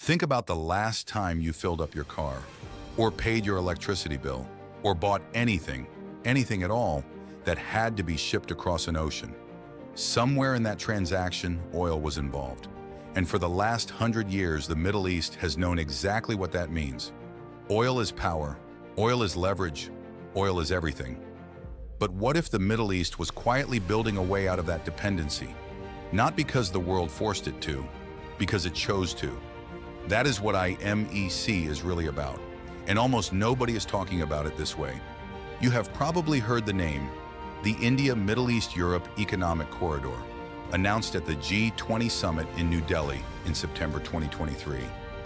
Think about the last time you filled up your car, or paid your electricity bill, or bought anything at all, that had to be shipped across an ocean. Somewhere in that transaction, oil was involved. And for the last 100 years, the Middle East has known exactly what that means. Oil is power, oil is leverage, oil is everything. But what if the Middle East was quietly building a way out of that dependency? Not because the world forced it to, because it chose to. That is what IMEC is really about, and almost nobody is talking about it this way. You have probably heard the name, the India-Middle East-Europe Economic Corridor, announced at the G20 summit in New Delhi in September 2023,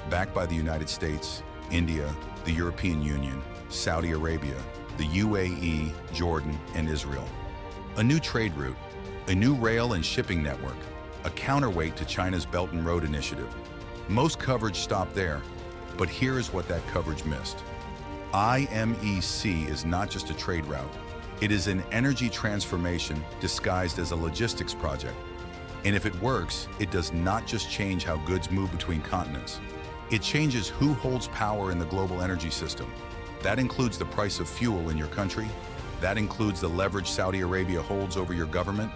backed by the United States, India, the European Union, Saudi Arabia, the UAE, Jordan, and Israel. A new trade route, a new rail and shipping network, a counterweight to China's Belt and Road Initiative. Most coverage stopped there, but here is what that coverage missed. IMEC is not just a trade route. It is an energy transformation disguised as a logistics project. And if it works, it does not just change how goods move between continents. It changes who holds power in the global energy system. That includes the price of fuel in your country. That includes the leverage Saudi Arabia holds over your government.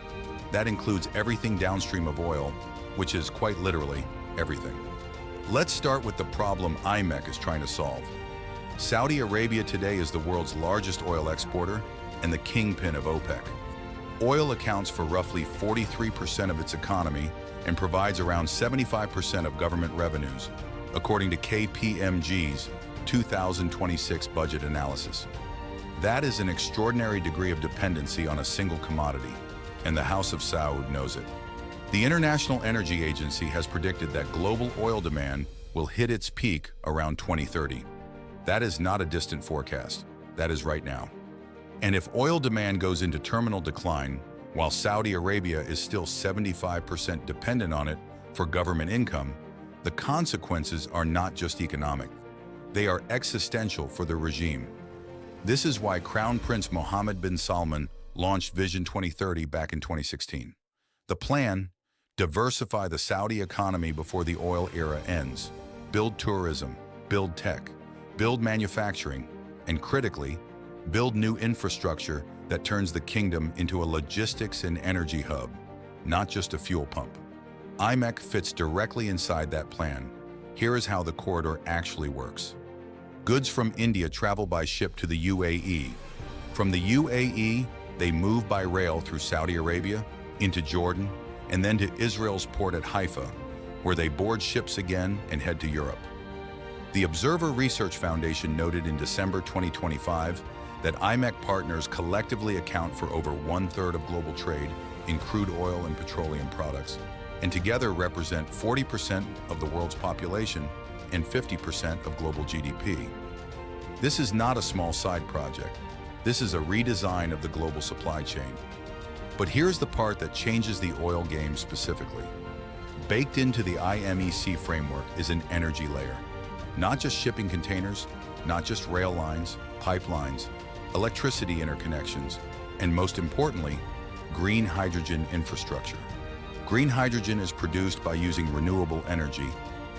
That includes everything downstream of oil, which is quite literally everything. Let's start with the problem IMEC is trying to solve. Saudi Arabia today is the world's largest oil exporter and the kingpin of OPEC. Oil accounts for roughly 43% of its economy and provides around 75% of government revenues, according to KPMG's 2026 budget analysis. That is an extraordinary degree of dependency on a single commodity, and the House of Saud knows it. The International Energy Agency has predicted that global oil demand will hit its peak around 2030. That is not a distant forecast. That is right now. And if oil demand goes into terminal decline, while Saudi Arabia is still 75% dependent on it for government income, the consequences are not just economic. They are existential for the regime. This is why Crown Prince Mohammed bin Salman launched Vision 2030 back in 2016. The plan: diversify the Saudi economy before the oil era ends, build tourism, build tech, build manufacturing, and critically, build new infrastructure that turns the kingdom into a logistics and energy hub, not just a fuel pump. IMEC fits directly inside that plan. Here is how the corridor actually works. Goods from India travel by ship to the UAE. From the UAE, they move by rail through Saudi Arabia, into Jordan, and then to Israel's port at Haifa, where they board ships again and head to Europe. The Observer Research Foundation noted in December 2025 that IMEC partners collectively account for over 1/3 of global trade in crude oil and petroleum products, and together represent 40% of the world's population and 50% of global GDP. This is not a small side project. This is a redesign of the global supply chain. But here's the part that changes the oil game specifically. Baked into the IMEC framework is an energy layer. Not just shipping containers, not just rail lines, pipelines, electricity interconnections, and most importantly, green hydrogen infrastructure. Green hydrogen is produced by using renewable energy,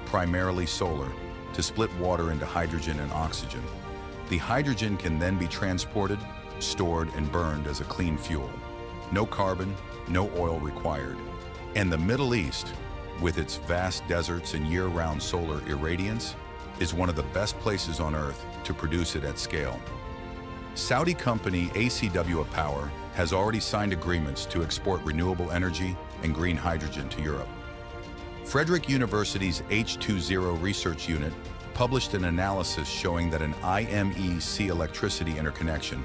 primarily solar, to split water into hydrogen and oxygen. The hydrogen can then be transported, stored, and burned as a clean fuel. No carbon, no oil required. And the Middle East, with its vast deserts and year-round solar irradiance, is one of the best places on Earth to produce it at scale. Saudi company ACW Power has already signed agreements to export renewable energy and green hydrogen to Europe. Frederick University's H20 research unit published an analysis showing that an IMEC electricity interconnection,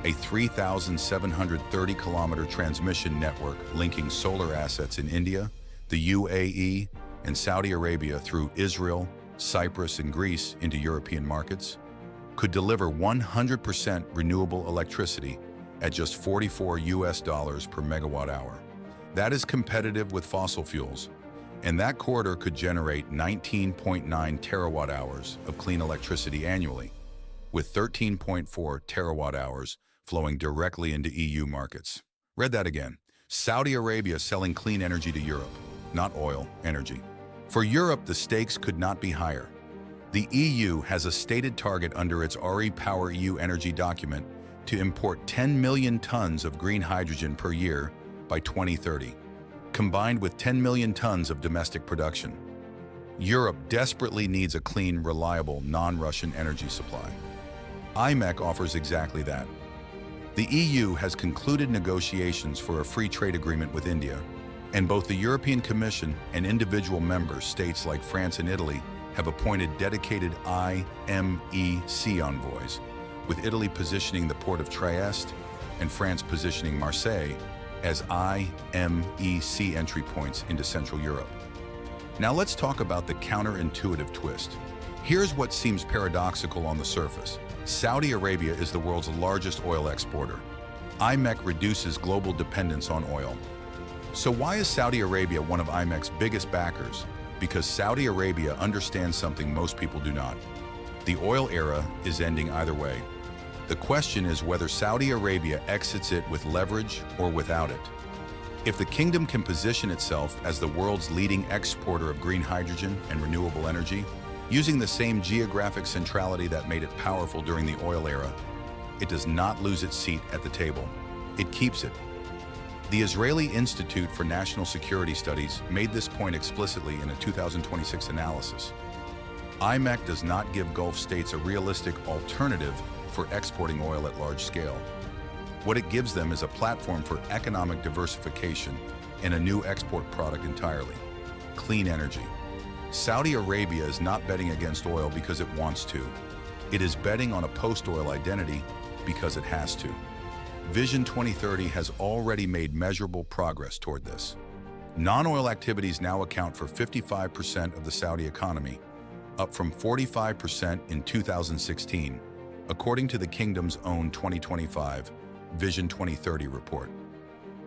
a 3,730-kilometer transmission network linking solar assets in India, the UAE, and Saudi Arabia through Israel, Cyprus, and Greece into European markets, could deliver 100% renewable electricity at just $44 per megawatt hour. That is competitive with fossil fuels, and that corridor could generate 19.9 terawatt hours of clean electricity annually, with 13.4 terawatt hours flowing directly into EU markets. Read that again. Saudi Arabia selling clean energy to Europe, not oil, energy. For Europe, the stakes could not be higher. The EU has a stated target under its REPowerEU energy document to import 10 million tons of green hydrogen per year by 2030, combined with 10 million tons of domestic production. Europe desperately needs a clean, reliable, non-Russian energy supply. IMEC offers exactly that. The EU has concluded negotiations for a free trade agreement with India, and both the European Commission and individual member states like France and Italy have appointed dedicated IMEC envoys, with Italy positioning the port of Trieste and France positioning Marseille as IMEC entry points into Central Europe. Now let's talk about the counterintuitive twist. Here's what seems paradoxical on the surface. Saudi Arabia is the world's largest oil exporter. IMEC reduces global dependence on oil. So why is Saudi Arabia one of IMEC's biggest backers? Because Saudi Arabia understands something most people do not. The oil era is ending either way. The question is whether Saudi Arabia exits it with leverage or without it. If the kingdom can position itself as the world's leading exporter of green hydrogen and renewable energy, using the same geographic centrality that made it powerful during the oil era, it does not lose its seat at the table. It keeps it. The Israeli Institute for National Security Studies made this point explicitly in a 2026 analysis. IMEC does not give Gulf states a realistic alternative for exporting oil at large scale. What it gives them is a platform for economic diversification and a new export product entirely: clean energy. Saudi Arabia is not betting against oil because it wants to. It is betting on a post-oil identity because it has to. Vision 2030 has already made measurable progress toward this. Non-oil activities now account for 55% of the Saudi economy, up from 45% in 2016, according to the kingdom's own 2025 Vision 2030 report.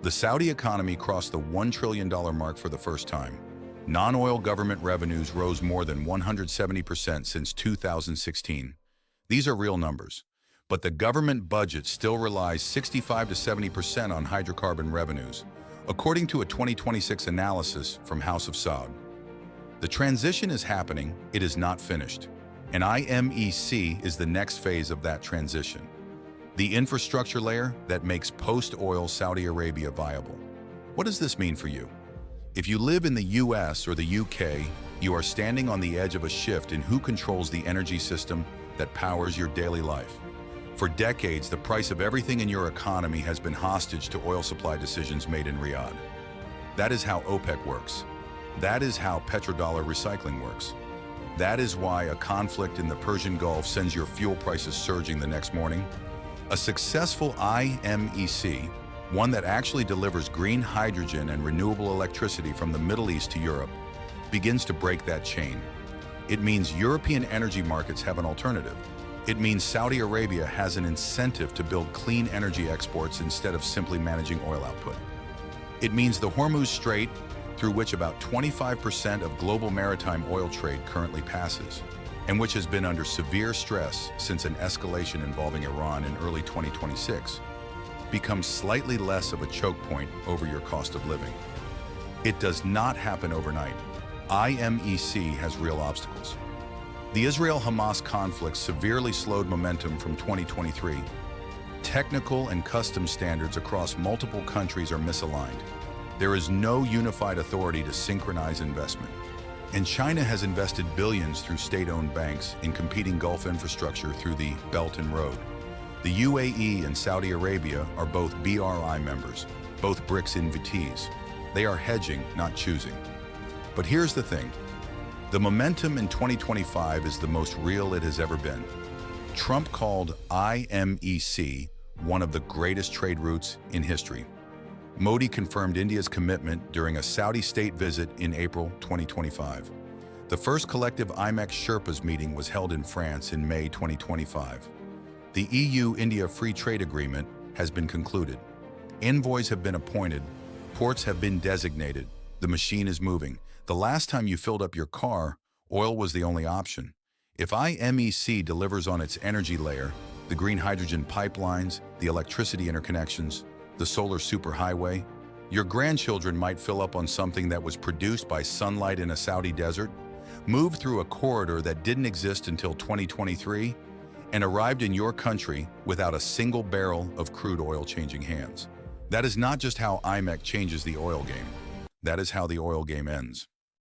The Saudi economy crossed the $1 trillion mark for the first time. Non-oil government revenues rose more than 170% since 2016. These are real numbers, but the government budget still relies 65 to 70% on hydrocarbon revenues, according to a 2026 analysis from House of Saud. The transition is happening, it is not finished, and IMEC is the next phase of that transition. The infrastructure layer that makes post-oil Saudi Arabia viable. What does this mean for you? If you live in the US or the UK, you are standing on the edge of a shift in who controls the energy system that powers your daily life. For decades, the price of everything in your economy has been hostage to oil supply decisions made in Riyadh. That is how OPEC works. That is how petrodollar recycling works. That is why a conflict in the Persian Gulf sends your fuel prices surging the next morning. A successful IMEC, one that actually delivers green hydrogen and renewable electricity from the Middle East to Europe, begins to break that chain. It means European energy markets have an alternative. It means Saudi Arabia has an incentive to build clean energy exports instead of simply managing oil output. It means the Hormuz Strait, through which about 25% of global maritime oil trade currently passes, and which has been under severe stress since an escalation involving Iran in early 2026, becomes slightly less of a choke point over your cost of living. It does not happen overnight. IMEC has real obstacles. The Israel-Hamas conflict severely slowed momentum from 2023. Technical and customs standards across multiple countries are misaligned. There is no unified authority to synchronize investment. And China has invested billions through state-owned banks in competing Gulf infrastructure through the Belt and Road. The UAE and Saudi Arabia are both BRI members, both BRICS invitees. They are hedging, not choosing. But here's the thing. The momentum in 2025 is the most real it has ever been. Trump called IMEC one of the greatest trade routes in history. Modi confirmed India's commitment during a Saudi state visit in April 2025. The first collective IMEC Sherpas meeting was held in France in May 2025. The EU-India Free Trade Agreement has been concluded. Envoys have been appointed, ports have been designated, the machine is moving. The last time you filled up your car, oil was the only option. If IMEC delivers on its energy layer, the green hydrogen pipelines, the electricity interconnections, the solar superhighway, Your grandchildren might fill up on something that was produced by sunlight in a Saudi desert, moved through a corridor that didn't exist until 2023, and arrived in your country without a single barrel of crude oil changing hands. That is not just how IMEC changes the oil game. That is how the oil game ends.